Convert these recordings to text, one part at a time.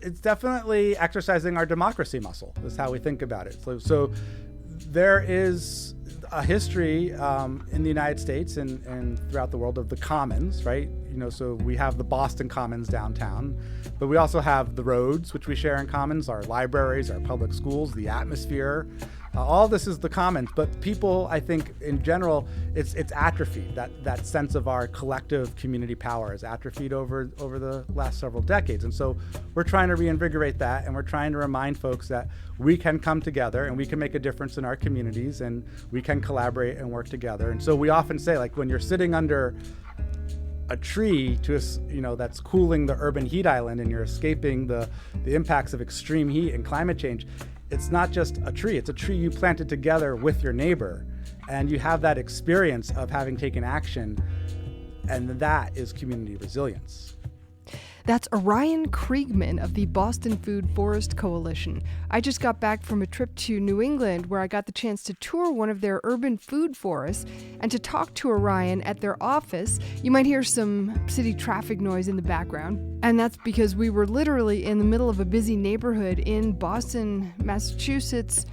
It's definitely exercising our democracy muscle, is how we think about it. So there is a history in the United States and throughout the world of the commons, right? So we have the Boston Commons downtown, but we also have the roads, which we share in commons, our libraries, our public schools, the atmosphere. All this is the commons, but people, I think, in general, it's atrophied. That sense of our collective community power is atrophied over the last several decades. And so we're trying to reinvigorate that, and we're trying to remind folks that we can come together and we can make a difference in our communities, and we can collaborate and work together. And so we often say, like, when you're sitting under a tree that's cooling the urban heat island and you're escaping the impacts of extreme heat and climate change, it's not just a tree, it's a tree you planted together with your neighbor, and you have that experience of having taken action, and that is community resilience. That's Orion Kriegman of the Boston Food Forest Coalition. I just got back from a trip to New England where I got the chance to tour one of their urban food forests and to talk to Orion at their office. You might hear some city traffic noise in the background, and that's because we were literally in the middle of a busy neighborhood in Boston, Massachusetts,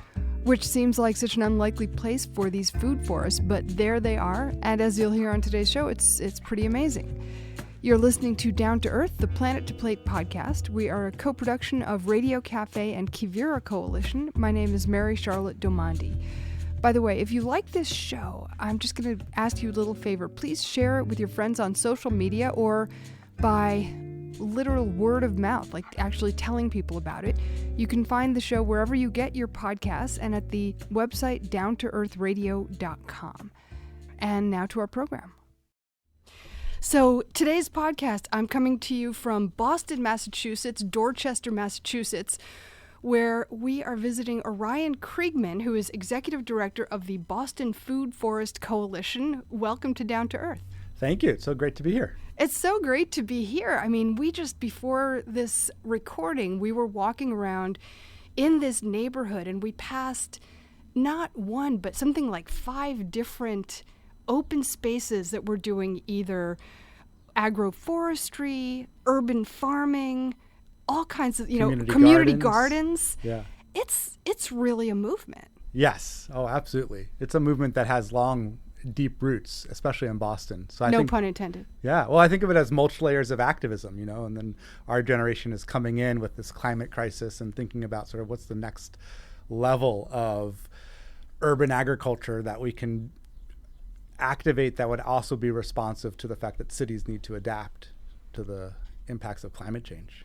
which seems like such an unlikely place for these food forests, but there they are, and as you'll hear on today's show, it's pretty amazing. You're listening to Down to Earth, the Planet to Plate podcast. We are a co-production of Radio Cafe and Quivira Coalition. My name is Mary Charlotte Domandi. By the way, if you like this show, I'm just going to ask you a little favor. Please share it with your friends on social media or by literal word of mouth, like actually telling people about it. You can find the show wherever you get your podcasts and at the website downtoearthradio.com. And now to our program. So today's podcast, I'm coming to you from Boston, Massachusetts, Dorchester, Massachusetts, where we are visiting Orion Kriegman, who is Executive Director of the Boston Food Forest Coalition. Welcome to Down to Earth. Thank you. It's so great to be here. It's so great to be here. I mean, before this recording, we were walking around in this neighborhood and we passed not one, but something like 5 different open spaces that we're doing either agroforestry, urban farming, all kinds of, community gardens. Yeah. It's really a movement. Yes. Oh, absolutely. It's a movement that has long, deep roots, especially in Boston. So No pun intended. Yeah. Well, I think of it as mulch layers of activism, and then our generation is coming in with this climate crisis and thinking about sort of what's the next level of urban agriculture that we can activate that would also be responsive to the fact that cities need to adapt to the impacts of climate change.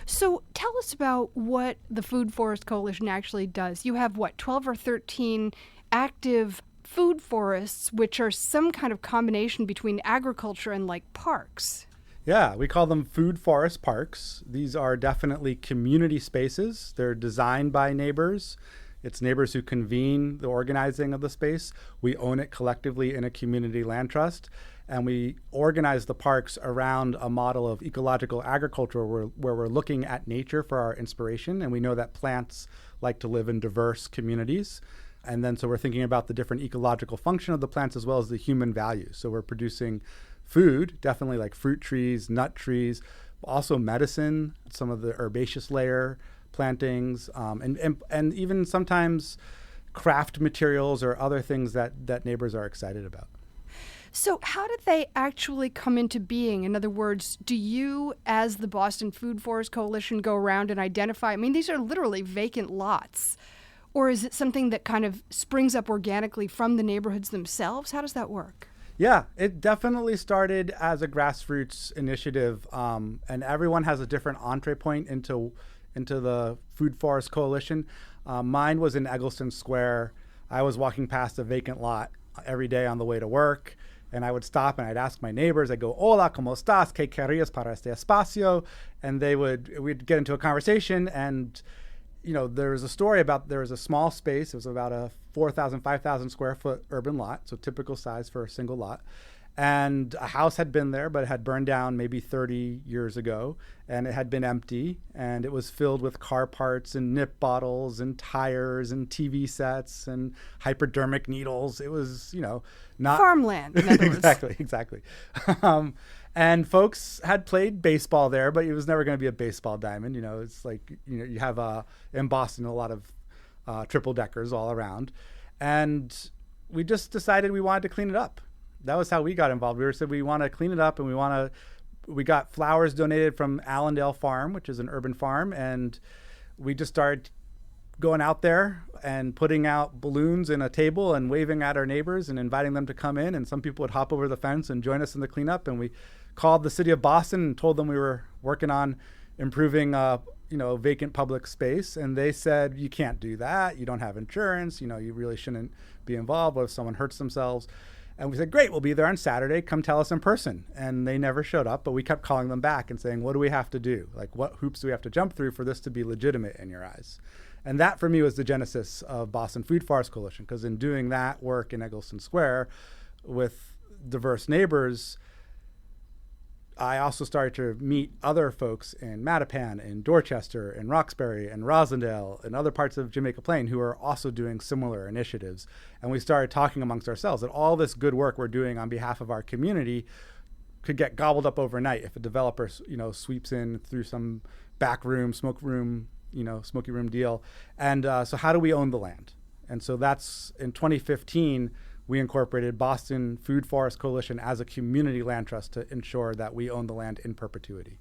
So tell us about what the Food Forest Coalition actually does. You have, 12 or 13 active food forests, which are some kind of combination between agriculture and like parks. Yeah, we call them food forest parks. These are definitely community spaces. They're designed by neighbors. It's neighbors who convene the organizing of the space. We own it collectively in a community land trust, and we organize the parks around a model of ecological agriculture where we're looking at nature for our inspiration, and we know that plants like to live in diverse communities. And then so we're thinking about the different ecological function of the plants as well as the human values. So we're producing food, definitely like fruit trees, nut trees, also medicine, some of the herbaceous layer plantings, and even sometimes craft materials or other things that neighbors are excited about. So how did they actually come into being? In other words, do you, as the Boston Food Forest Coalition, go around and identify, these are literally vacant lots, or is it something that kind of springs up organically from the neighborhoods themselves? How does that work? Yeah, it definitely started as a grassroots initiative, and everyone has a different entree point into the Food Forest Coalition. Mine was in Eggleston Square. I was walking past a vacant lot every day on the way to work, and I would stop and I'd ask my neighbors. I'd go, "Hola, ¿cómo estás? ¿Qué querías para este espacio?" And we'd get into a conversation, and there was a story about there was a small space. It was about a 4,000, 5,000 square foot urban lot, so typical size for a single lot. And a house had been there, but it had burned down maybe 30 years ago, and it had been empty, and it was filled with car parts and nip bottles and tires and TV sets and hypodermic needles. It was, not farmland, in other words. Exactly. And folks had played baseball there, but it was never going to be a baseball diamond. It's like, you have in Boston a lot of triple deckers all around, and we just decided we wanted to clean it up. That was how we got involved. We said we want to clean it up, and we got flowers donated from Allendale Farm, which is an urban farm, and we just started going out there and putting out balloons in a table and waving at our neighbors and inviting them to come in. And some people would hop over the fence and join us in the cleanup. And we called the city of Boston and told them we were working on improving vacant public space. And they said, you can't do that. You don't have insurance. You really shouldn't be involved. What if someone hurts themselves? And we said, great, we'll be there on Saturday. Come tell us in person. And they never showed up, but we kept calling them back and saying, what do we have to do? Like, what hoops do we have to jump through for this to be legitimate in your eyes? And that, for me, was the genesis of Boston Food Forest Coalition, because in doing that work in Eggleston Square with diverse neighbors, I also started to meet other folks in Mattapan, in Dorchester, in Roxbury, and Rosendale, and other parts of Jamaica Plain who are also doing similar initiatives. And we started talking amongst ourselves that all this good work we're doing on behalf of our community could get gobbled up overnight if a developer, sweeps in through some back room, smoky room deal. And so how do we own the land? And so that's in 2015, we incorporated Boston Food Forest Coalition as a community land trust to ensure that we own the land in perpetuity.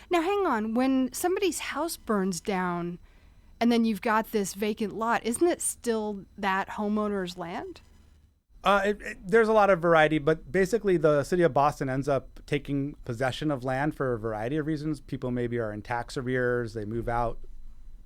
Now, hang on. When somebody's house burns down and then you've got this vacant lot, isn't it still that homeowner's land? There's a lot of variety, but basically the city of Boston ends up taking possession of land for a variety of reasons. People maybe are in tax arrears, they move out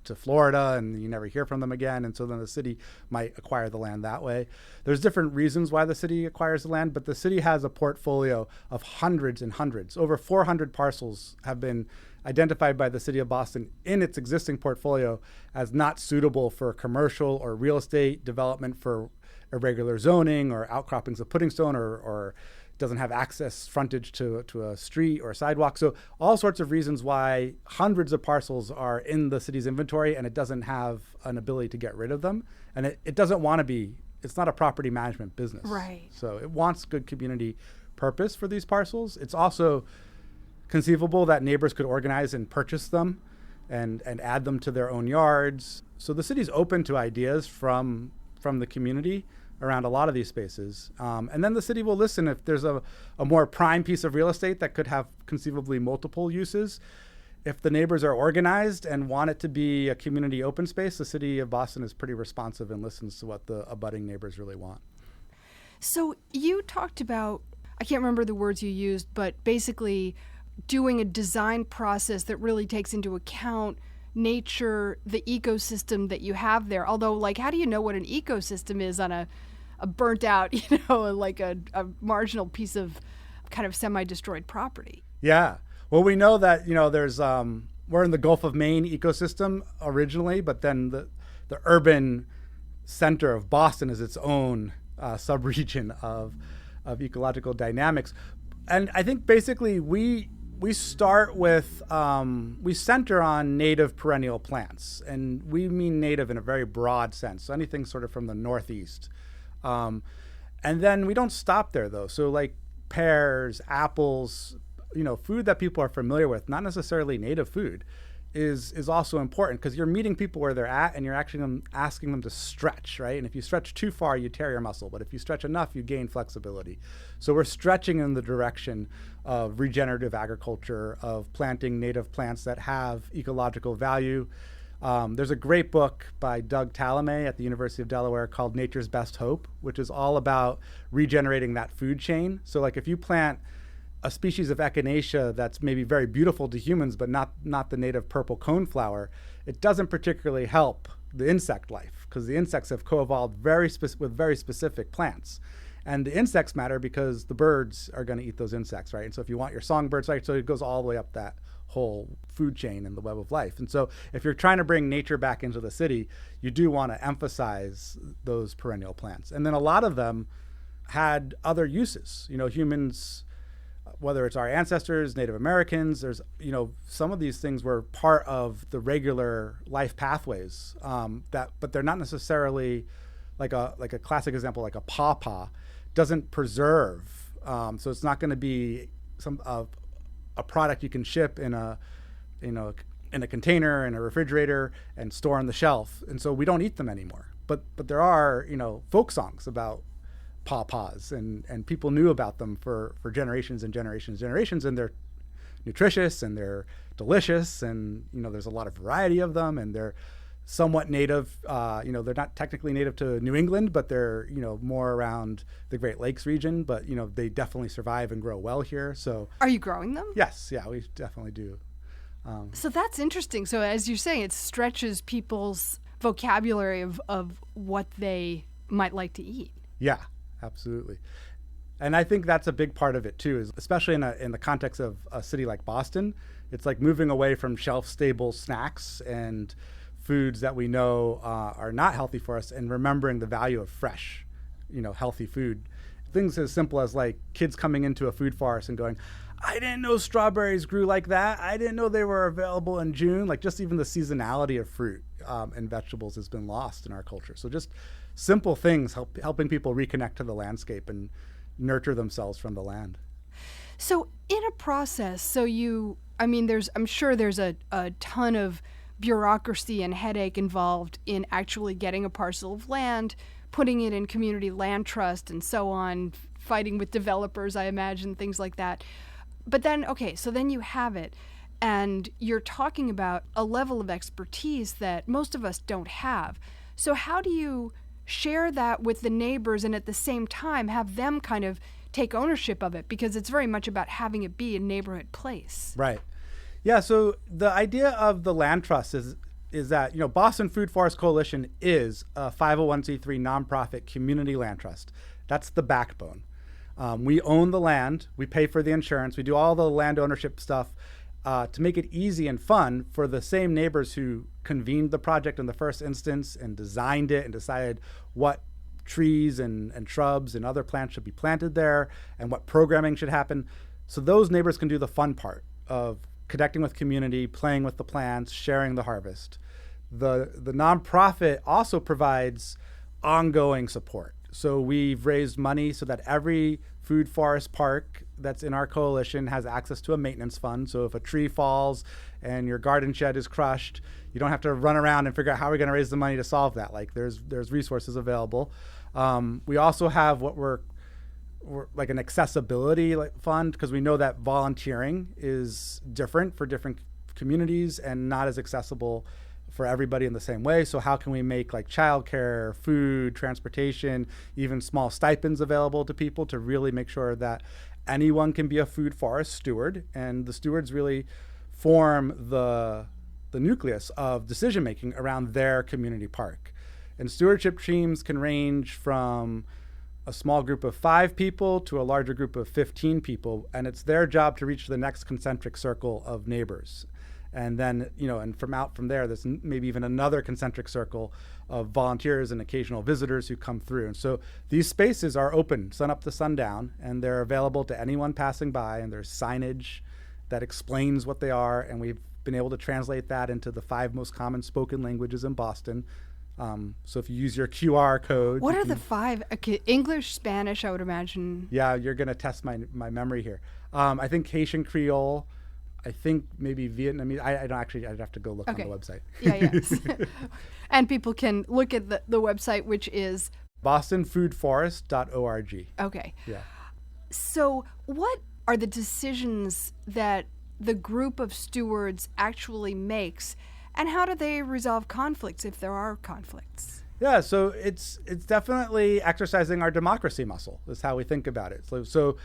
to Florida and you never hear from them again, and so then the city might acquire the land that way. There's different reasons why the city acquires the land, but the city has a portfolio of hundreds and hundreds. Over 400 parcels have been identified by the city of Boston in its existing portfolio as not suitable for commercial or real estate development, for irregular zoning or outcroppings of pudding stone, or doesn't have access frontage to a street or a sidewalk. So all sorts of reasons why hundreds of parcels are in the city's inventory, and it doesn't have an ability to get rid of them. And it doesn't want to be, it's not a property management business. Right. So it wants good community purpose for these parcels. It's also conceivable that neighbors could organize and purchase them and add them to their own yards. So the city's open to ideas from the community around a lot of these spaces. And then the city will listen if there's a more prime piece of real estate that could have conceivably multiple uses. If the neighbors are organized and want it to be a community open space, the city of Boston is pretty responsive and listens to what the abutting neighbors really want. So you talked about, I can't remember the words you used, but basically doing a design process that really takes into account nature, the ecosystem that you have there. Although, like, how do you know what an ecosystem is on a burnt out, like a marginal piece of kind of semi-destroyed property? Yeah. Well, we know that, there's, we're in the Gulf of Maine ecosystem originally, but then the urban center of Boston is its own subregion of ecological dynamics. And I think basically we start with, we center on native perennial plants, and we mean native in a very broad sense. So anything sort of from the Northeast. And then we don't stop there though. So like pears, apples, food that people are familiar with, not necessarily native food, is also important, because you're meeting people where they're at and you're actually asking them to stretch, right? And if you stretch too far, you tear your muscle. But if you stretch enough, you gain flexibility. So we're stretching in the direction of regenerative agriculture, of planting native plants that have ecological value. There's a great book by Doug Tallamy at the University of Delaware called Nature's Best Hope, which is all about regenerating that food chain. So like if you plant a species of echinacea that's maybe very beautiful to humans, but not the native purple coneflower, it doesn't particularly help the insect life, because the insects have co-evolved with very specific plants. And the insects matter because the birds are going to eat those insects, right? And so if you want your songbirds, right, so it goes all the way up that whole food chain in the web of life. And so if you're trying to bring nature back into the city, you do want to emphasize those perennial plants. And then a lot of them had other uses. Humans, whether it's our ancestors, Native Americans, there's, some of these things were part of the regular life pathways, but they're not necessarily like a classic example, like a pawpaw doesn't preserve. So it's not going to be a product you can ship in a container, in a refrigerator, and store on the shelf. And so we don't eat them anymore. But there are, folk songs about pawpaws, and people knew about them for generations and generations and generations, and they're nutritious and they're delicious, and there's a lot of variety of them, and they're somewhat native. They're not technically native to New England, but they're more around the Great Lakes region. But they definitely survive and grow well here. So are you growing them? Yes, yeah, we definitely do. So that's interesting. So as you're saying, it stretches people's vocabulary of what they might like to eat. Yeah. Absolutely. And I think that's a big part of it too, is especially in the context of a city like Boston. It's like moving away from shelf-stable snacks and foods that we know are not healthy for us, and remembering the value of fresh, healthy food. Things as simple as like kids coming into a food forest and going, I didn't know strawberries grew like that. I didn't know they were available in June. Like, just even the seasonality of fruit and vegetables has been lost in our culture. So just simple things helping people reconnect to the landscape and nurture themselves from the land. So in a process, I'm sure there's a ton of bureaucracy and headache involved in actually getting a parcel of land, putting it in community land trust and so on, fighting with developers, I imagine, things like that. But then, so then you have it, and you're talking about a level of expertise that most of us don't have. So how do you share that with the neighbors and at the same time have them kind of take ownership of it? Because it's very much about having it be a neighborhood place. Right. Yeah, so the idea of the land trust is that, Boston Food Forest Coalition is a 501c3 nonprofit community land trust. That's the backbone. We own the land, we pay for the insurance, we do all the land ownership stuff to make it easy and fun for the same neighbors who convened the project in the first instance and designed it and decided what trees and shrubs and other plants should be planted there and what programming should happen. So those neighbors can do the fun part of connecting with community, playing with the plants, sharing the harvest. The nonprofit also provides ongoing support. So we've raised money so that every food forest park that's in our coalition has access to a maintenance fund. So if a tree falls and your garden shed is crushed, you don't have to run around and figure out how we're going to raise the money to solve that. Like, there's resources available. We also have what we're like an accessibility fund, because we know that volunteering is different for different communities and not as accessible for everybody in the same way. So how can we make like childcare, food, transportation, even small stipends available to people to really make sure that anyone can be a food forest steward, and the stewards really form the nucleus of decision making around their community park. And stewardship teams can range from a small group of 5 people to a larger group of 15 people, and it's their job to reach the next concentric circle of neighbors. And then, and from there, there's maybe even another concentric circle of volunteers and occasional visitors who come through. And so these spaces are open sun up to sundown, and they're available to anyone passing by, and there's signage that explains what they are. And we've been able to translate that into the 5 most common spoken languages in Boston. So if you use your QR code. What are the 5? Okay, English, Spanish, I would imagine. Yeah, you're going to test my memory here. I think Haitian Creole. I think maybe Vietnamese. I don't actually. I'd have to go look on the website. Yes. And people can look at the website, which is bostonfoodforest.org. Okay. Yeah. So what are the decisions that the group of stewards actually makes, and how do they resolve conflicts if there are conflicts? Yeah, so it's definitely exercising our democracy muscle. Is how we think about it. So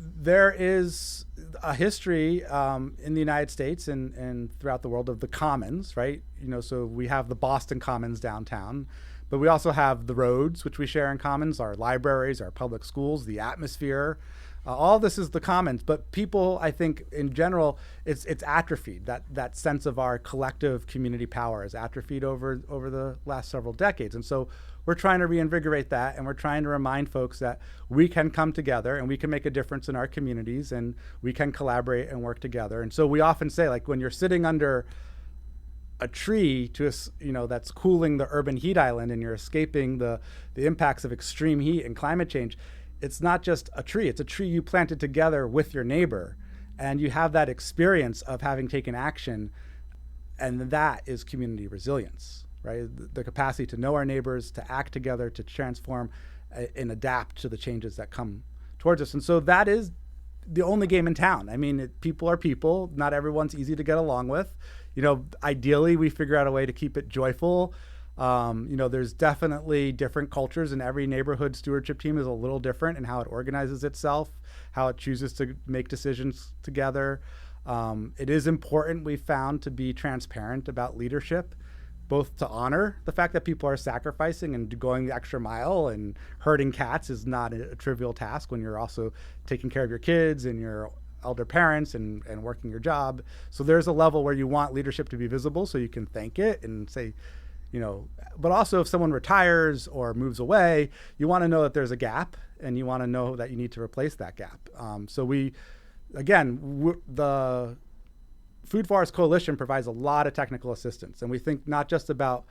there is a history in the United States and throughout the world of the commons, right? So we have the Boston Commons downtown, but we also have the roads, which we share in commons, our libraries, our public schools, the atmosphere, All this is the commons, but people, I think, in general, it's atrophied. That sense of our collective community power is atrophied over the last several decades, and so we're trying to reinvigorate that, and we're trying to remind folks that we can come together and we can make a difference in our communities, and we can collaborate and work together. And so we often say, like, when you're sitting under a tree that's cooling the urban heat island, and you're escaping the impacts of extreme heat and climate change, it's not just a tree, it's a tree you planted together with your neighbor, and you have that experience of having taken action, and that is community resilience, right? The capacity to know our neighbors, to act together, to transform and adapt to the changes that come towards us. And so that is the only game in town. I mean, people are people, not everyone's easy to get along with. Ideally we figure out a way to keep it joyful. There's definitely different cultures, and every neighborhood stewardship team is a little different in how it organizes itself, how it chooses to make decisions together. It is important, we found, to be transparent about leadership, both to honor the fact that people are sacrificing and going the extra mile, and herding cats is not a trivial task when you're also taking care of your kids and your elder parents and working your job. So there's a level where you want leadership to be visible so you can thank it and say, but also if someone retires or moves away, you want to know that there's a gap, and you want to know that you need to replace that gap. The Food Forest Coalition provides a lot of technical assistance, and we think not just about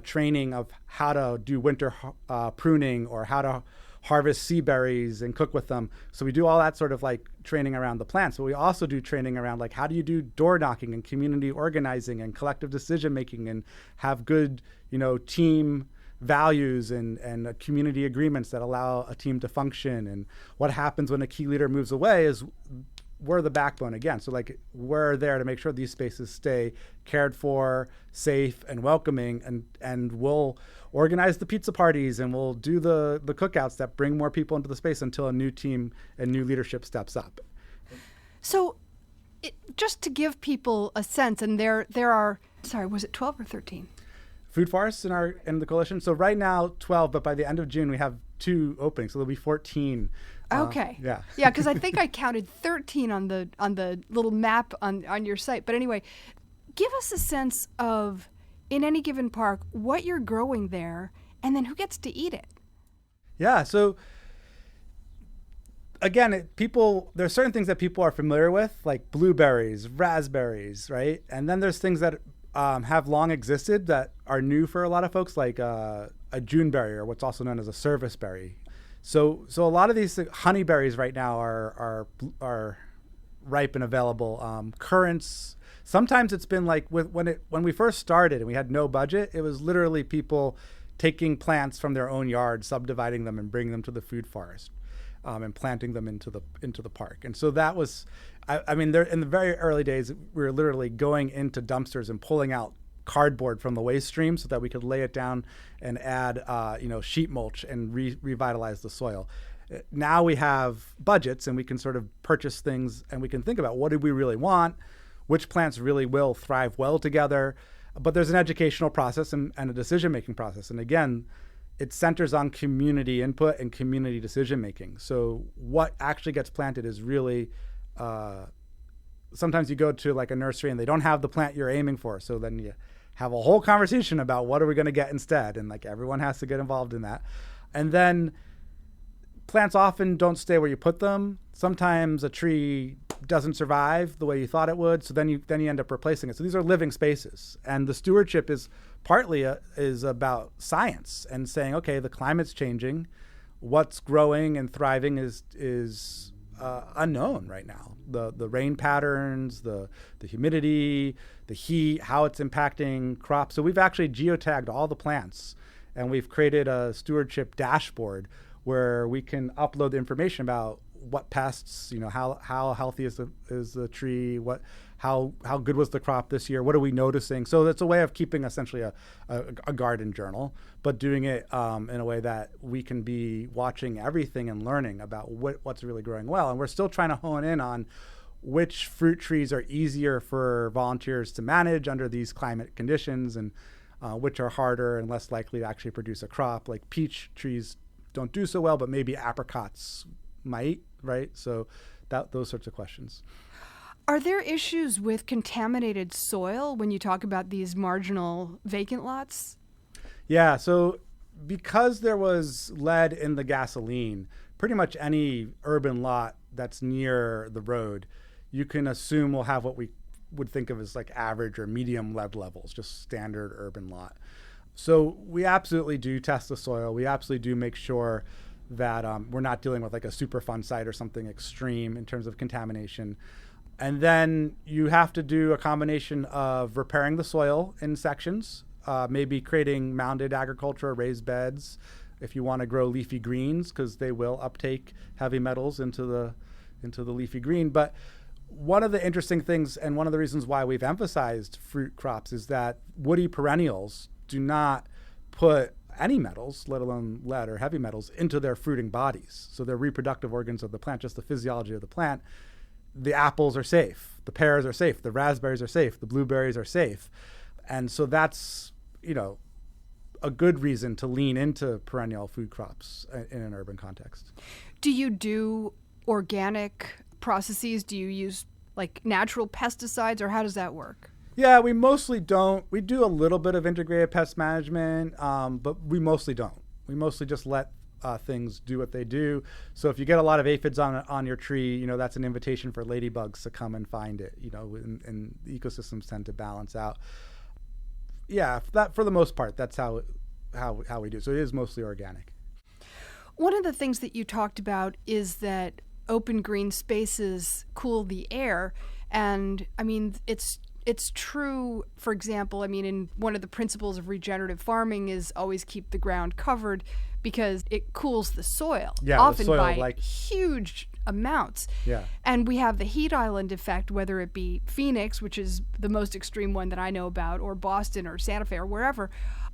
training of how to do winter pruning or how to harvest sea berries and cook with them. So we do all that sort of like training around the plants, but we also do training around like how do you do door knocking and community organizing and collective decision making, and have good, team values and community agreements that allow a team to function. And what happens when a key leader moves away is we're the backbone again. So like we're there to make sure these spaces stay cared for, safe, and welcoming, and we'll organize the pizza parties, and we'll do the cookouts that bring more people into the space until a new team and new leadership steps up. So just to give people a sense, and there are, was it 12 or 13? Food forests in the coalition. So right now 12, but by the end of June we have 2 openings, so there'll be 14. Okay. Yeah, because I think I counted 13 on the little map on your site. But anyway, give us a sense of, in any given park, what you're growing there, and then who gets to eat it. Yeah. So again, there's certain things that people are familiar with, like blueberries, raspberries, right? And then there's things that have long existed that are new for a lot of folks, like a Juneberry, or what's also known as a service berry. So a lot of these honeyberries right now are ripe and available. Currants. Sometimes it's been like when we first started and we had no budget, it was literally people taking plants from their own yard, subdividing them, and bringing them to the food forest, and planting them into the park. And so that was, there in the very early days, we were literally going into dumpsters and pulling out cardboard from the waste stream so that we could lay it down and add sheet mulch and revitalize the soil. Now we have budgets, and we can sort of purchase things, and we can think about what do we really want, which plants really will thrive well together. But there's an educational process and a decision-making process. And again, it centers on community input and community decision-making. So what actually gets planted is really, sometimes you go to like a nursery and they don't have the plant you're aiming for. So then you have a whole conversation about what are we going to get instead. And like everyone has to get involved in that. And then plants often don't stay where you put them. Sometimes a tree doesn't survive the way you thought it would, so then you end up replacing it. So these are living spaces, and the stewardship is partly is about science and saying, okay, the climate's changing, what's growing and thriving is unknown right now. The rain patterns, the humidity, the heat, how it's impacting crops. So we've actually geotagged all the plants, and we've created a stewardship dashboard where we can upload the information about what pests, how healthy is the tree, how good was the crop this year, what are we noticing? So that's a way of keeping essentially a garden journal, but doing it in a way that we can be watching everything and learning about what's really growing well. And we're still trying to hone in on which fruit trees are easier for volunteers to manage under these climate conditions, and which are harder and less likely to actually produce a crop. Like peach trees don't do so well, but maybe apricots might right? So those sorts of questions. Are there issues with contaminated soil when you talk about these marginal vacant lots? Yeah, so because there was lead in the gasoline, pretty much any urban lot that's near the road, you can assume will have what we would think of as like average or medium lead levels, just standard urban lot. So we absolutely do test the soil. We absolutely do make sure that we're not dealing with like a Superfund site or something extreme in terms of contamination. And then you have to do a combination of repairing the soil in sections, maybe creating mounded agriculture, raised beds, if you want to grow leafy greens, because they will uptake heavy metals into the leafy green. But one of the interesting things, and one of the reasons why we've emphasized fruit crops, is that woody perennials do not put any metals, let alone lead or heavy metals, into their fruiting bodies. So they're reproductive organs of the plant, just the physiology of the plant. The apples are safe, the pears are safe, the raspberries are safe, the blueberries are safe. And so that's, a good reason to lean into perennial food crops in an urban context. Do you do organic processes? Do you use like natural pesticides, or how does that work? Yeah, we mostly don't. We do a little bit of integrated pest management, but we mostly don't. We mostly just let things do what they do. So if you get a lot of aphids on your tree, that's an invitation for ladybugs to come and find it, and the ecosystems tend to balance out. Yeah, that for the most part, that's how we do. So it is mostly organic. One of the things that you talked about is that open green spaces cool the air. And I mean, it's true, for example, in one of the principles of regenerative farming is always keep the ground covered because it cools the soil, often the soil, by huge amounts. Yeah. And we have the heat island effect, whether it be Phoenix, which is the most extreme one that I know about, or Boston or Santa Fe or wherever,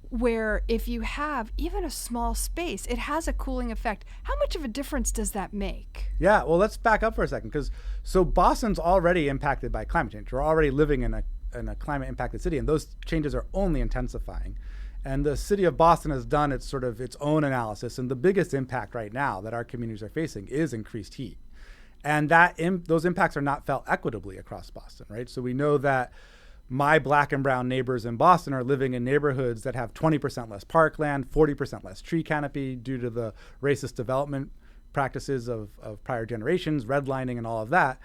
where if you have even a small space, it has a cooling effect. How much of a difference does that make? Yeah, well, let's back up for a second, because so Boston's already impacted by climate change. We're already living in a climate impacted city, and those changes are only intensifying. And the city of Boston has done its own analysis, and the biggest impact right now that our communities are facing is increased heat. And those impacts are not felt equitably across Boston, right? So we know that my black and brown neighbors in Boston are living in neighborhoods that have 20% less parkland, 40% less tree canopy due to the racist development practices of prior generations, redlining and all of that.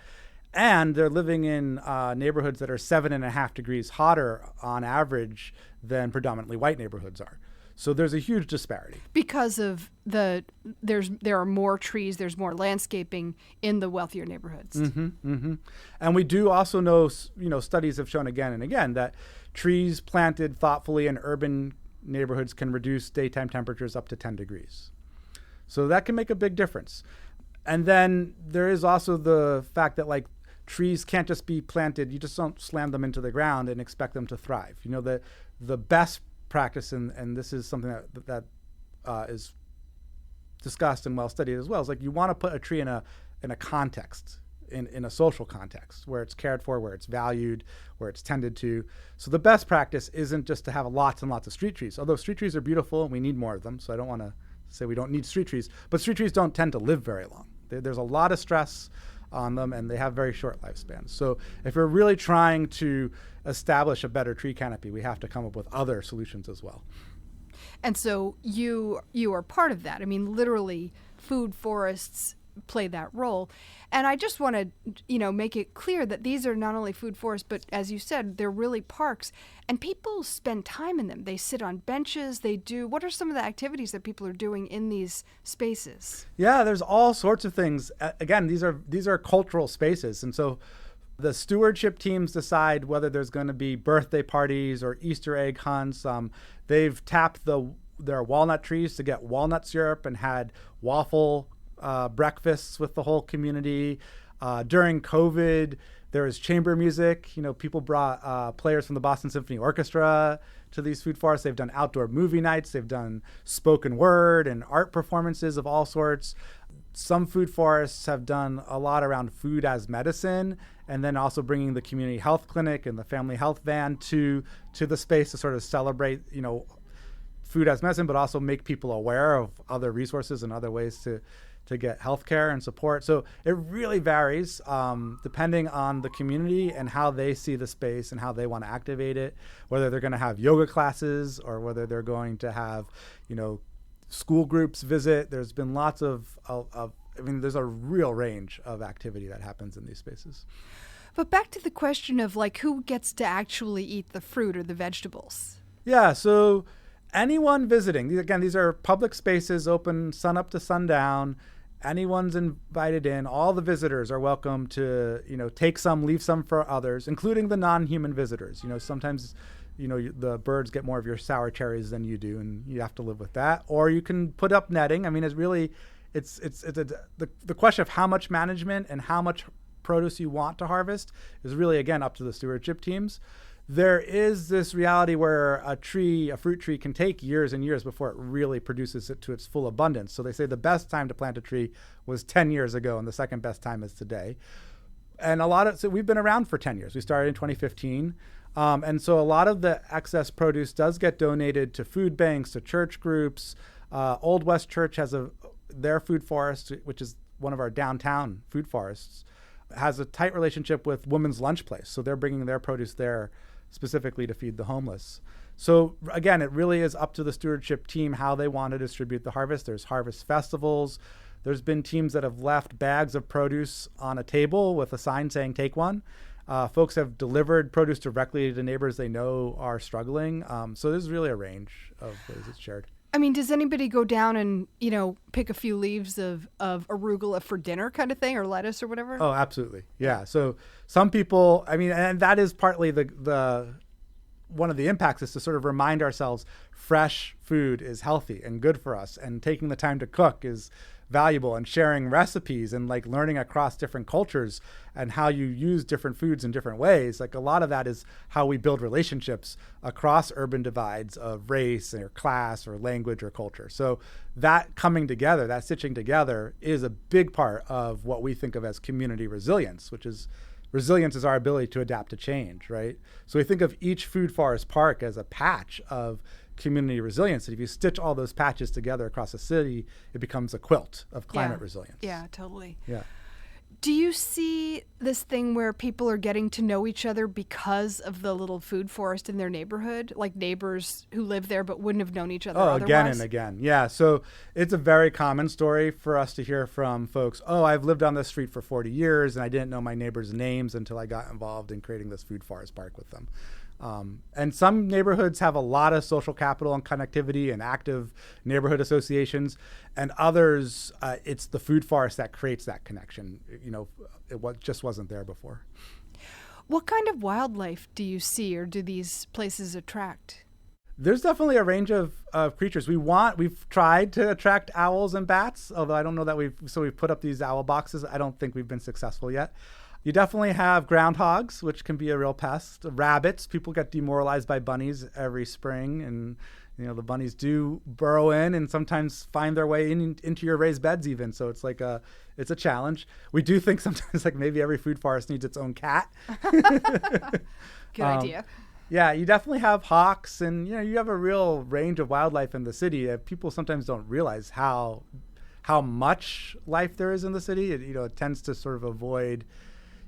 And they're living in neighborhoods that are 7.5 degrees hotter on average than predominantly white neighborhoods are. So there's a huge disparity. Because of there are more trees, there's more landscaping in the wealthier neighborhoods. Mm-hmm, mm-hmm. And we do also know, studies have shown again and again that trees planted thoughtfully in urban neighborhoods can reduce daytime temperatures up to 10 degrees. So that can make a big difference. And then there is also the fact that trees can't just be planted. You just don't slam them into the ground and expect them to thrive. The best practice, and this is something that is discussed and well studied as well, is you want to put a tree in a context, in a social context where it's cared for, where it's valued, where it's tended to. So the best practice isn't just to have lots and lots of street trees, although street trees are beautiful and we need more of them. So I don't want to say we don't need street trees, but street trees don't tend to live very long. There's a lot of stress on them, and they have very short lifespans. So if we're really trying to establish a better tree canopy, we have to come up with other solutions as well. And so you are part of that. Literally, food forests play that role. And I just want to, make it clear that these are not only food forests, but as you said, they're really parks. And people spend time in them. They sit on benches. What are some of the activities that people are doing in these spaces? Yeah, there's all sorts of things. Again, these are cultural spaces. And so the stewardship teams decide whether there's going to be birthday parties or Easter egg hunts. They've tapped their walnut trees to get walnut syrup and had waffle breakfasts with the whole community. During COVID, there was chamber music. People brought players from the Boston Symphony Orchestra to these food forests. They've done outdoor movie nights. They've done spoken word and art performances of all sorts. Some food forests have done a lot around food as medicine, and then also bringing the community health clinic and the family health van to the space to sort of celebrate, food as medicine, but also make people aware of other resources and other ways to get healthcare and support. So it really varies depending on the community and how they see the space and how they want to activate it, whether they're going to have yoga classes or whether they're going to have, school groups visit. There's been lots there's a real range of activity that happens in these spaces. But back to the question of who gets to actually eat the fruit or the vegetables? Yeah, so anyone visiting, these are public spaces open sun up to sundown. Anyone's invited in. All the visitors are welcome to, take some, leave some for others, including the non-human visitors. Sometimes, the birds get more of your sour cherries than you do, and you have to live with that. Or you can put up netting. I mean, the question of how much management and how much produce you want to harvest is really, again, up to the stewardship teams. There is this reality where a fruit tree can take years and years before it really produces it to its full abundance. So they say the best time to plant a tree was 10 years ago, and the second best time is today. And so we've been around for 10 years. We started in 2015. And so a lot of the excess produce does get donated to food banks, to church groups. Old West Church has their food forest, which is one of our downtown food forests, has a tight relationship with Women's Lunch Place. So they're bringing their produce there specifically to feed the homeless. So again, it really is up to the stewardship team how they want to distribute the harvest. There's harvest festivals. There's been teams that have left bags of produce on a table with a sign saying, take one. Folks have delivered produce directly to neighbors they know are struggling. So there's really a range of ways it's shared. I mean, does anybody go down and, pick a few leaves of arugula for dinner kind of thing, or lettuce or whatever? Oh, absolutely. Yeah. So some people, and that is partly the one of the impacts is to sort of remind ourselves fresh food is healthy and good for us, and taking the time to cook is valuable, and sharing recipes and learning across different cultures and how you use different foods in different ways. A lot of that is how we build relationships across urban divides of race or class or language or culture. So that coming together, that stitching together is a big part of what we think of as community resilience, which is resilience is our ability to adapt to change, right? So we think of each food forest park as a patch of community resilience. And if you stitch all those patches together across a city, it becomes a quilt of climate resilience. Yeah, totally. Yeah. Do you see this thing where people are getting to know each other because of the little food forest in their neighborhood? Like neighbors who live there but wouldn't have known each other otherwise? Again and again. Yeah. So it's a very common story for us to hear from folks. Oh, I've lived on this street for 40 years and I didn't know my neighbors' names until I got involved in creating this food forest park with them. And some neighborhoods have a lot of social capital and connectivity and active neighborhood associations, and others, it's the food forest that creates that connection. It just wasn't there before. What kind of wildlife do you see, or do these places attract? There's definitely a range of creatures. We've tried to attract owls and bats, although I don't know that we've put up these owl boxes. I don't think we've been successful yet. You definitely have groundhogs, which can be a real pest. Rabbits, people get demoralized by bunnies every spring, and the bunnies do burrow in and sometimes find their way into your raised beds even. So it's it's a challenge. We do think sometimes maybe every food forest needs its own cat. Good idea. Yeah, you definitely have hawks, and you have a real range of wildlife in the city. People sometimes don't realize how much life there is in the city. It tends to sort of avoid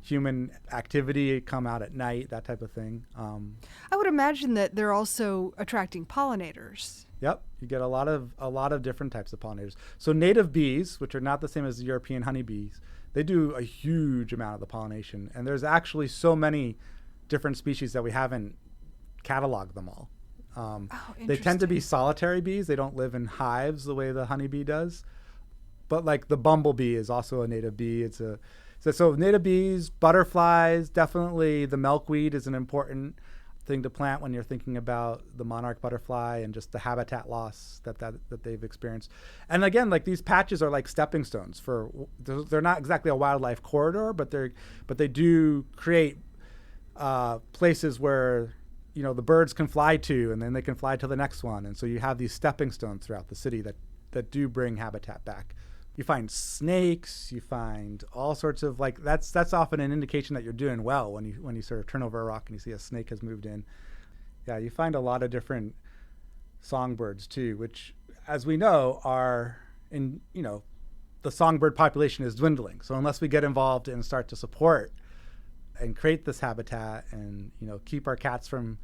human activity, come out at night, that type of thing. I would imagine that they're also attracting pollinators. Yep, you get a lot of different types of pollinators. So native bees, which are not the same as the European honeybees, they do a huge amount of the pollination, and there's actually so many different species that we haven't cataloged them all. They tend to be solitary bees. They don't live in hives the way the honeybee does. But the bumblebee is also a native bee. So native bees, butterflies, definitely the milkweed is an important thing to plant when you're thinking about the monarch butterfly and just the habitat loss that they've experienced. And again, these patches are like stepping stones they're not exactly a wildlife corridor, but they do create places where the birds can fly to, and then they can fly to the next one. And so you have these stepping stones throughout the city that do bring habitat back. You find snakes, you find all sorts of that's often an indication that you're doing well when you sort of turn over a rock and you see a snake has moved in. Yeah, you find a lot of different songbirds too, which, as we know, are in the songbird population is dwindling. So unless we get involved and start to support and create this habitat and, keep our cats from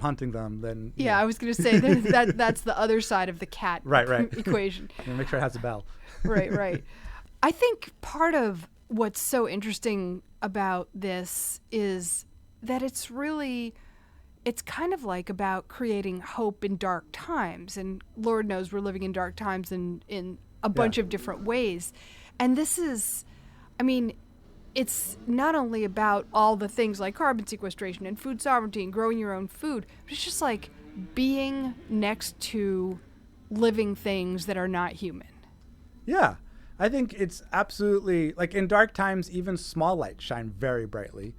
hunting them, then I was going to say that's the other side of the cat right equation. Make sure it has a bell. Right. I think part of what's so interesting about this is that it's kind of like about creating hope in dark times, and Lord knows we're living in dark times in a bunch of different ways. And this is, it's not only about all the things like carbon sequestration and food sovereignty and growing your own food, but it's just like being next to living things that are not human. Yeah, I think it's absolutely, like in dark times, even small lights shine very brightly.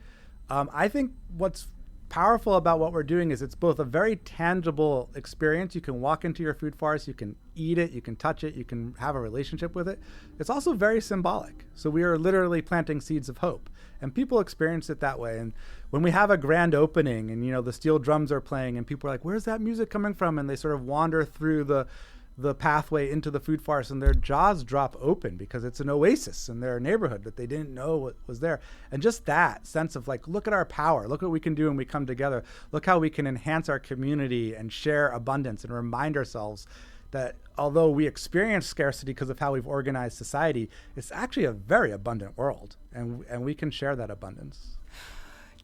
I think what's powerful about what we're doing is it's both a very tangible experience. You can walk into your food forest, you can eat it, you can touch it, you can have a relationship with it. It's also very symbolic. So we are literally planting seeds of hope, and people experience it that way. And when we have a grand opening and, the steel drums are playing and people are like, where's that music coming from? And they sort of wander through the pathway into the food forest and their jaws drop open because it's an oasis in their neighborhood that they didn't know what was there. And just that sense of like, look at our power, look what we can do when we come together, look how we can enhance our community and share abundance and remind ourselves that although we experience scarcity because of how we've organized society, it's actually a very abundant world, and we can share that abundance.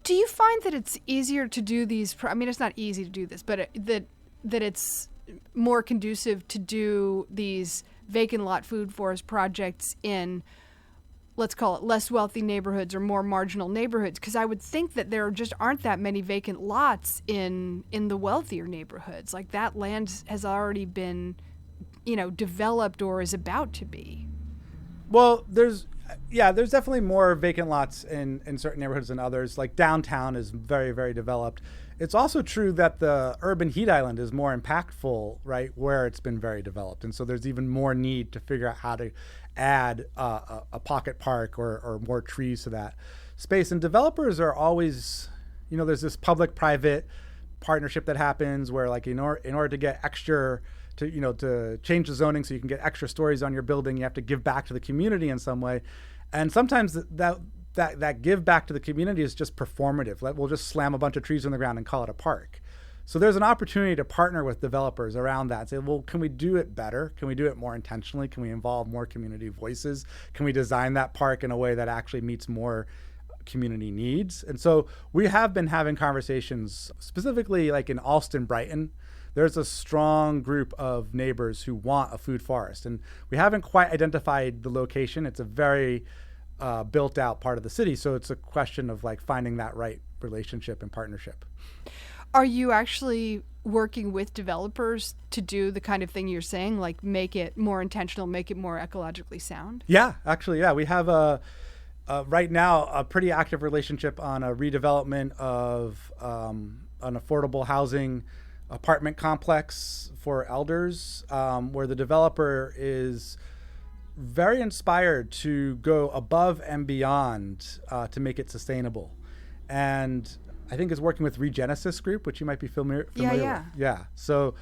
Do you find that it's easier to do these, it's not easy to do this, but that it's more conducive to do these vacant lot food forest projects in, let's call it, less wealthy neighborhoods or more marginal neighborhoods? Because I would think that there just aren't that many vacant lots in the wealthier neighborhoods. Like that land has already been, developed or is about to be. Well, there's definitely more vacant lots in certain neighborhoods than others. Like downtown is very, very developed. It's also true that the urban heat island is more impactful, right, where it's been very developed. And so there's even more need to figure out how to add a pocket park or more trees to that space. And developers are always, there's this public-private partnership that happens where, like, in order to get extra, to change the zoning so you can get extra stories on your building, you have to give back to the community in some way. And sometimes that give back to the community is just performative. We'll just slam a bunch of trees on the ground and call it a park. So there's an opportunity to partner with developers around that and say, well, can we do it better? Can we do it more intentionally? Can we involve more community voices? Can we design that park in a way that actually meets more community needs? And so we have been having conversations, specifically like in Alston, Brighton. There's a strong group of neighbors who want a food forest. And we haven't quite identified the location. It's a very built out part of the city. So it's a question of like finding that right relationship and partnership. Are you actually working with developers to do the kind of thing you're saying, like make it more intentional, make it more ecologically sound? Yeah, actually, yeah. We have right now a pretty active relationship on a redevelopment of an affordable housing apartment complex for elders, where the developer is very inspired to go above and beyond to make it sustainable. And I think is working with Regenesis Group, which you might be familiar with. Yeah. So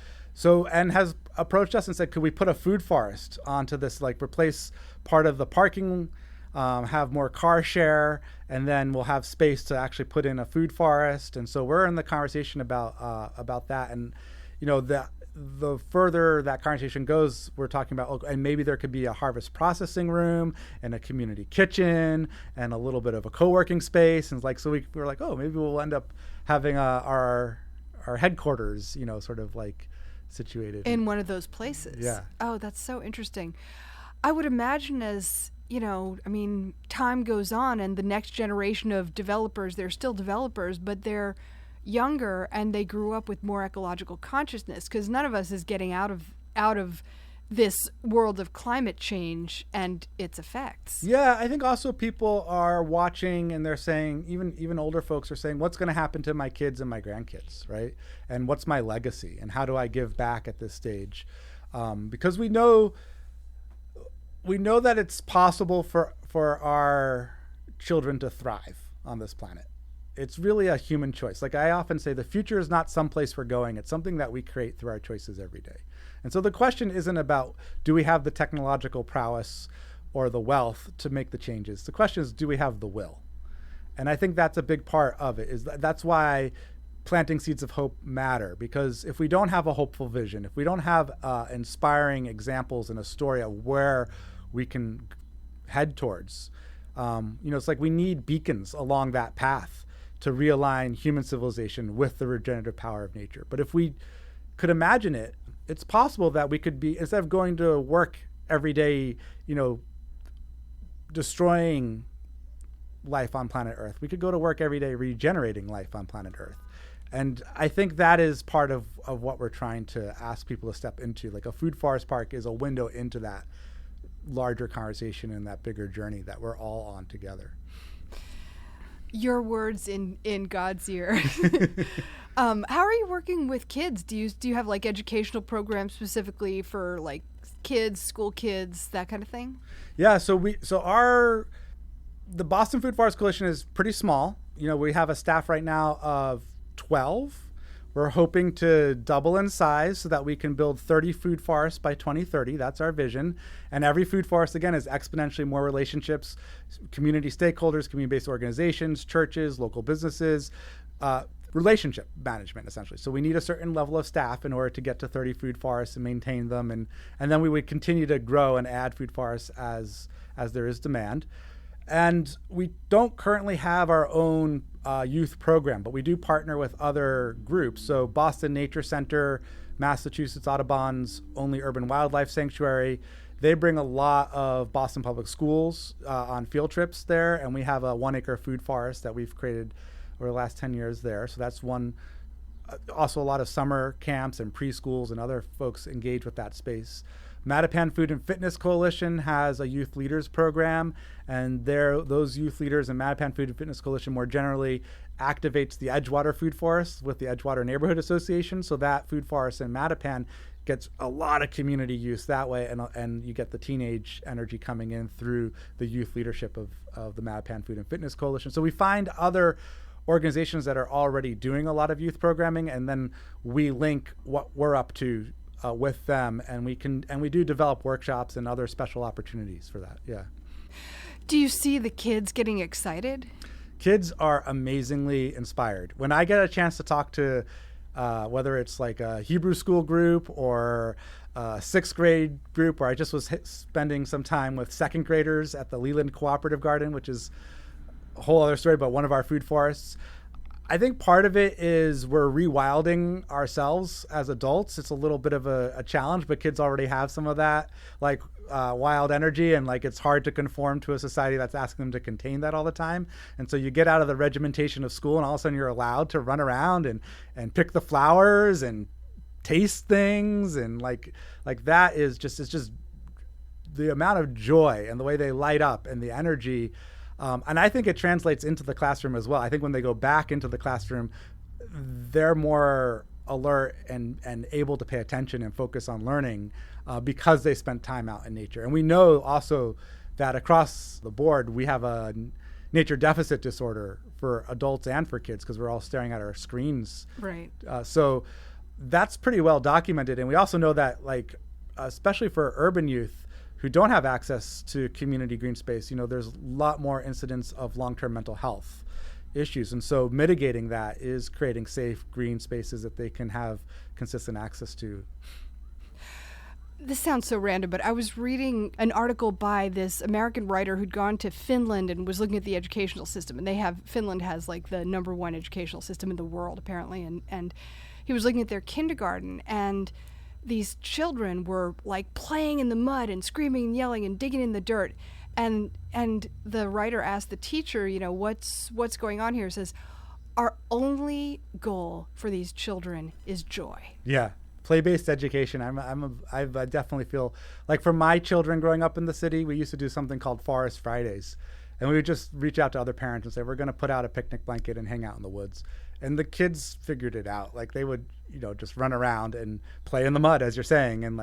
and has approached us and said, could we put a food forest onto this, like replace part of the parking, have more car share, and then we'll have space to actually put in a food forest. And so we're in the conversation about that. And, the further that conversation goes, we're talking about, and maybe there could be a harvest processing room and a community kitchen and a little bit of a co-working space. And so we're like, oh, maybe we'll end up having our headquarters, sort of like situated in one of those places. Yeah. Oh, that's so interesting. I would imagine as, time goes on and the next generation of developers, they're still developers, but they're younger and they grew up with more ecological consciousness, because none of us is getting out of this world of climate change and its effects. Yeah, I think also people are watching and they're saying, even older folks are saying, what's going to happen to my kids and my grandkids, right? And what's my legacy and how do I give back at this stage? Because we know that it's possible for our children to thrive on this planet. It's really a human choice. Like I often say, the future is not someplace we're going. It's something that we create through our choices every day. And so the question isn't about, do we have the technological prowess or the wealth to make the changes. The question is, do we have the will? And I think that's a big part of it. That's why planting seeds of hope matter, because if we don't have a hopeful vision, if we don't have inspiring examples and a story of where we can head towards, it's like we need beacons along that path to realign human civilization with the regenerative power of nature. But if we could imagine it, it's possible that we could be, instead of going to work every day, destroying life on planet Earth, we could go to work every day regenerating life on planet Earth. And I think that is part of what we're trying to ask people to step into. Like a food forest park is a window into that larger conversation and that bigger journey that we're all on together. Your words in God's ear. How are you working with kids? Do you have like educational programs specifically for like kids, school kids, that kind of thing? Yeah, the Boston Food Forest Coalition is pretty small. We have a staff right now of 12. We're hoping to double in size so that we can build 30 food forests by 2030. That's our vision. And every food forest, again, is exponentially more relationships, community stakeholders, community-based organizations, churches, local businesses, relationship management, essentially. So we need a certain level of staff in order to get to 30 food forests and maintain them. And then we would continue to grow and add food forests as there is demand. And we don't currently have our own youth program, but we do partner with other groups. So Boston Nature Center, Massachusetts Audubon's only urban wildlife sanctuary, they bring a lot of Boston public schools on field trips there. And we have a 1 acre food forest that we've created over the last 10 years there. So that's one. Also a lot of summer camps and preschools and other folks engage with that space. Mattapan Food and Fitness Coalition has a youth leaders program, and those youth leaders and Mattapan Food and Fitness Coalition more generally activates the Edgewater Food Forest with the Edgewater Neighborhood Association. So that food forest in Mattapan gets a lot of community use that way, and you get the teenage energy coming in through the youth leadership of the Mattapan Food and Fitness Coalition. So we find other organizations that are already doing a lot of youth programming, and then we link what we're up to with them, and we do develop workshops and other special opportunities for that. Yeah. Do you see the kids getting excited? Kids are amazingly inspired. When I get a chance to talk to whether it's like a Hebrew school group or a sixth grade group, where I just was spending some time with second graders at the Leland Cooperative Garden, which is a whole other story, but one of our food forests. I think part of it is we're rewilding ourselves as adults. It's a little bit of a challenge, but kids already have some of that like wild energy, and like it's hard to conform to a society that's asking them to contain that all the time. And so you get out of the regimentation of school, and all of a sudden you're allowed to run around and pick the flowers and taste things, and like that is just, it's just the amount of joy and the way they light up and the energy. And I think it translates into the classroom as well. I think when they go back into the classroom, they're more alert and able to pay attention and focus on learning because they spent time out in nature. And we know also that across the board, we have a nature deficit disorder for adults and for kids because we're all staring at our screens. Right. So that's pretty well documented. And we also know that, like, especially for urban youth, who don't have access to community green space, there's a lot more incidents of long-term mental health issues. And so mitigating that is creating safe green spaces that they can have consistent access to. This sounds so random, but I was reading an article by this American writer who'd gone to Finland and was looking at the educational system. And Finland has like the #1 educational system in the world, apparently. And he was looking at their kindergarten, and these children were like playing in the mud and screaming and yelling and digging in the dirt. And the writer asked the teacher, what's going on here? He says, our only goal for these children is joy. Yeah. Play-based education. I definitely feel like for my children growing up in the city, we used to do something called Forest Fridays. And we would just reach out to other parents and say, we're going to put out a picnic blanket and hang out in the woods. And the kids figured it out. Like they would, just run around and play in the mud, as you're saying. And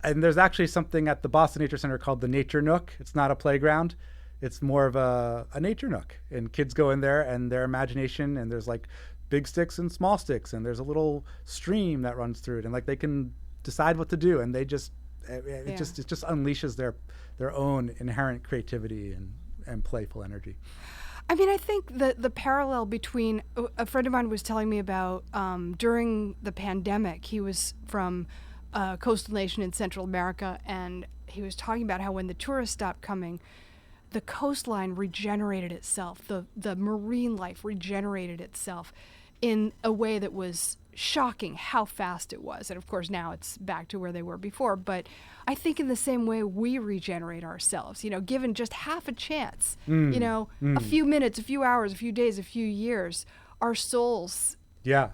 there's actually something at the Boston Nature Center called the Nature Nook. It's not a playground. It's more of a nature nook. And kids go in there and their imagination, and there's like big sticks and small sticks, and there's a little stream that runs through it. And like they can decide what to do, and they just It just unleashes their own inherent creativity and playful energy. I mean, I think the parallel between, a friend of mine was telling me about during the pandemic, he was from a coastal nation in Central America, and he was talking about how when the tourists stopped coming, the coastline regenerated itself, the marine life regenerated itself in a way that was shocking how fast it was. And of course now it's back to where they were before. But I think in the same way we regenerate ourselves, given just half a chance, a few minutes, a few hours, a few days, a few years, our souls,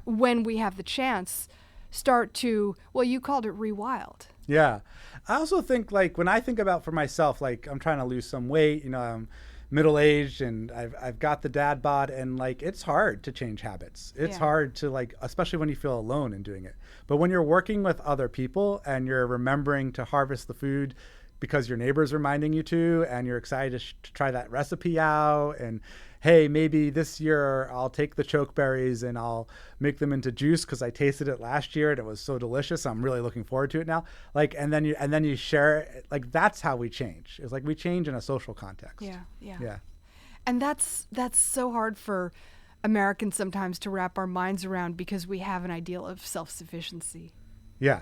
when we have the chance, start to, well, you called it rewild. Yeah. I also think, like, when I think about for myself, like, I'm trying to lose some weight, I'm middle-aged and I've got the dad bod, and like, it's hard to change habits. It's hard to, like, especially when you feel alone in doing it. But when you're working with other people and you're remembering to harvest the food because your neighbor's reminding you to, and you're excited to try that recipe out, and hey, maybe this year I'll take the chokeberries and I'll make them into juice because I tasted it last year and it was so delicious. I'm really looking forward to it now. Like, and then you share it. Like, that's how we change. It's like we change in a social context. Yeah. And that's so hard for Americans sometimes to wrap our minds around because we have an ideal of self-sufficiency. Yeah.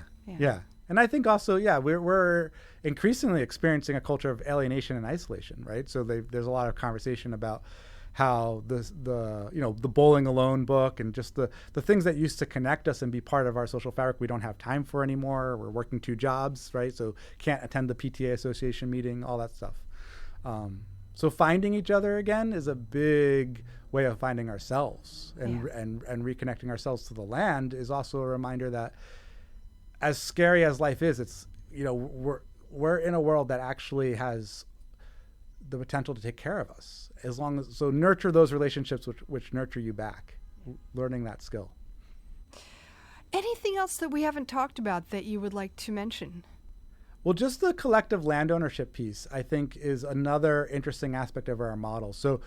And I think also, we're increasingly experiencing a culture of alienation and isolation, right? So there's a lot of conversation about how the Bowling Alone book and just the things that used to connect us and be part of our social fabric, we don't have time for anymore. We're working 2 jobs, right? So can't attend the PTA association meeting, all that stuff. So finding each other again is a big way of finding ourselves, and reconnecting ourselves to the land is also a reminder that, as scary as life is, it's, we're in a world that actually has the potential to take care of us, so nurture those relationships which nurture you back, learning that skill. Anything else that we haven't talked about that you would like to mention? Well, just the collective land ownership piece, I think, is another interesting aspect of our model. So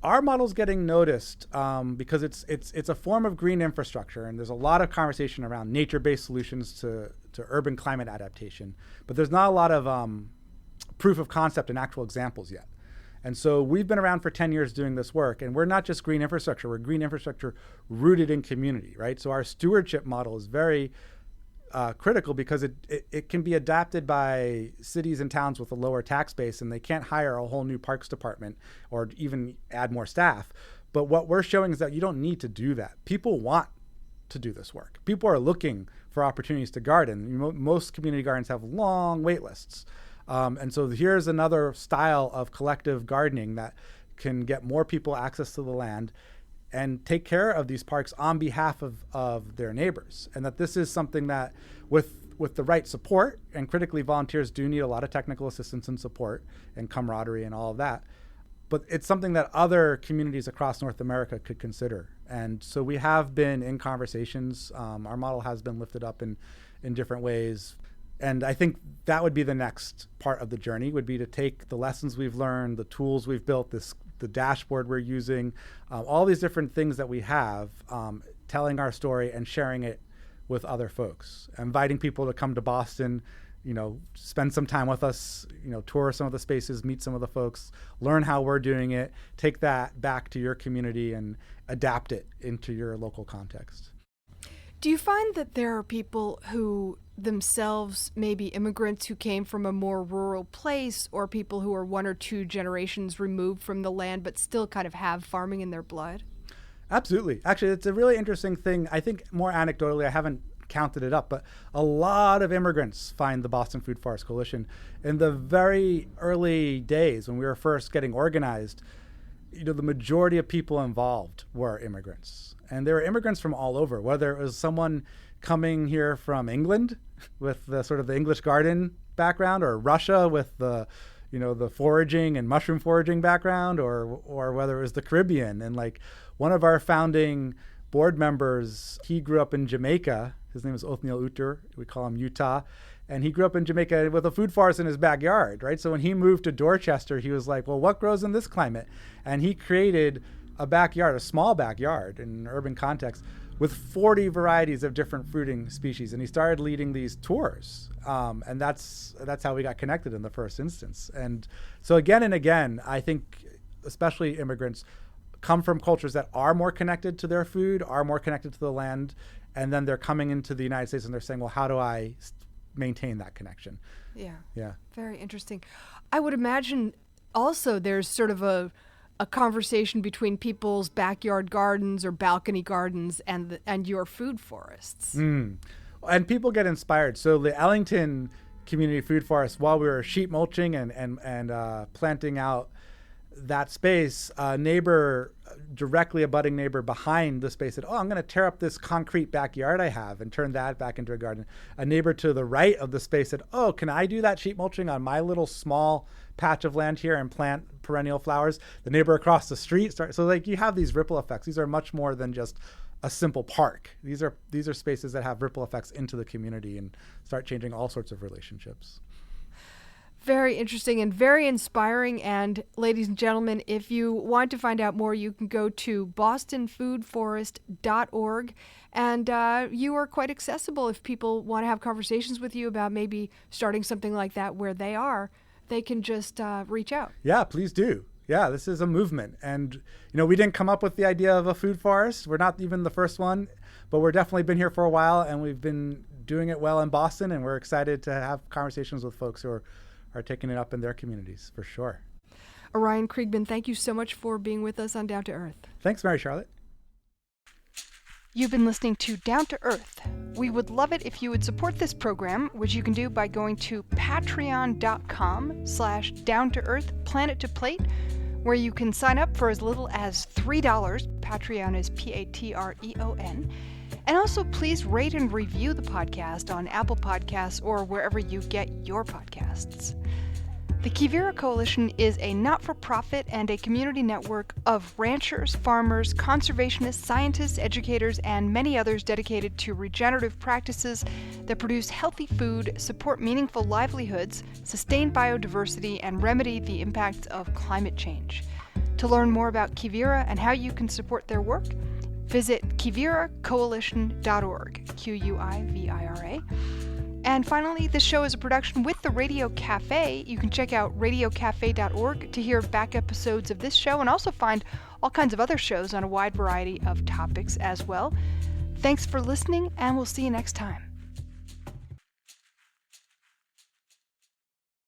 our model's getting noticed because it's a form of green infrastructure, and there's a lot of conversation around nature-based solutions to urban climate adaptation, but there's not a lot of proof of concept and actual examples yet. And so we've been around for 10 years doing this work, and we're not just green infrastructure, we're green infrastructure rooted in community, right? So our stewardship model is very critical because it can be adapted by cities and towns with a lower tax base, and they can't hire a whole new parks department or even add more staff. But what we're showing is that you don't need to do that. People want to do this work. People are looking for opportunities to garden. Most community gardens have long wait lists. And so here's another style of collective gardening that can get more people access to the land and take care of these parks on behalf of their neighbors. And that this is something that with the right support, and critically volunteers do need a lot of technical assistance and support and camaraderie and all of that, but it's something that other communities across North America could consider. And so we have been in conversations. Our model has been lifted up in different ways. And I think that would be the next part of the journey, would be to take the lessons we've learned, the tools we've built, the dashboard we're using, all these different things that we have, telling our story and sharing it with other folks, inviting people to come to Boston, spend some time with us, tour some of the spaces, meet some of the folks, learn how we're doing it, take that back to your community and adapt it into your local context. Do you find that there are people who themselves may be immigrants who came from a more rural place, or people who are 1 or 2 generations removed from the land but still kind of have farming in their blood? Absolutely. Actually, it's a really interesting thing. I think more anecdotally, I haven't counted it up, but a lot of immigrants find the Boston Food Forest Coalition. In the very early days when we were first getting organized, the majority of people involved were immigrants. And there were immigrants from all over, whether it was someone coming here from England with the sort of the English garden background, or Russia with the foraging and mushroom foraging background, or whether it was the Caribbean. And like one of our founding board members, he grew up in Jamaica. His name is Othniel Uter. We call him Utah. And he grew up in Jamaica with a food forest in his backyard, right? So when he moved to Dorchester, he was like, well, what grows in this climate? And he created a backyard, a small backyard in an urban context, with 40 varieties of different fruiting species. And he started leading these tours. And that's how we got connected in the first instance. And so again and again, I think especially immigrants come from cultures that are more connected to their food, are more connected to the land, and then they're coming into the United States and they're saying, well, how do I maintain that connection? Yeah. Very interesting. I would imagine also there's sort of a conversation between people's backyard gardens or balcony gardens and your food forests. And people get inspired. So the Ellington Community Food Forest, while we were sheep mulching and planting out that space, a neighbor, directly abutting neighbor behind the space said, I'm going to tear up this concrete backyard I have and turn that back into a garden. A neighbor to the right of the space said, can I do that sheep mulching on my little small patch of land here and plant perennial flowers? The neighbor across the street so like you have these ripple effects. These are much more than just a simple park. These are spaces that have ripple effects into the community and start changing all sorts of relationships. Very interesting and very inspiring. And ladies and gentlemen, if you want to find out more, you can go to bostonfoodforest.org. And you are quite accessible if people want to have conversations with you about maybe starting something like that where they are. They can just reach out. Yeah, please do. Yeah, this is a movement. And, we didn't come up with the idea of a food forest. We're not even the first one, but we're definitely been here for a while and we've been doing it well in Boston. And we're excited to have conversations with folks who are taking it up in their communities, for sure. Orion Kriegman, thank you so much for being with us on Down to Earth. Thanks, Mary Charlotte. You've been listening to Down to Earth. We would love it if you would support this program, which you can do by going to patreon.com/down-to-earth planet to plate, where you can sign up for as little as $3. Patreon is Patreon. And also, please rate and review the podcast on Apple Podcasts or wherever you get your podcasts. The Quivira Coalition is a not-for-profit and a community network of ranchers, farmers, conservationists, scientists, educators, and many others dedicated to regenerative practices that produce healthy food, support meaningful livelihoods, sustain biodiversity, and remedy the impacts of climate change. To learn more about Quivira and how you can support their work, visit quiviracoalition.org, Quivira. And finally, this show is a production with the Radio Cafe. You can check out radiocafe.org to hear back episodes of this show and also find all kinds of other shows on a wide variety of topics as well. Thanks for listening, and we'll see you next time.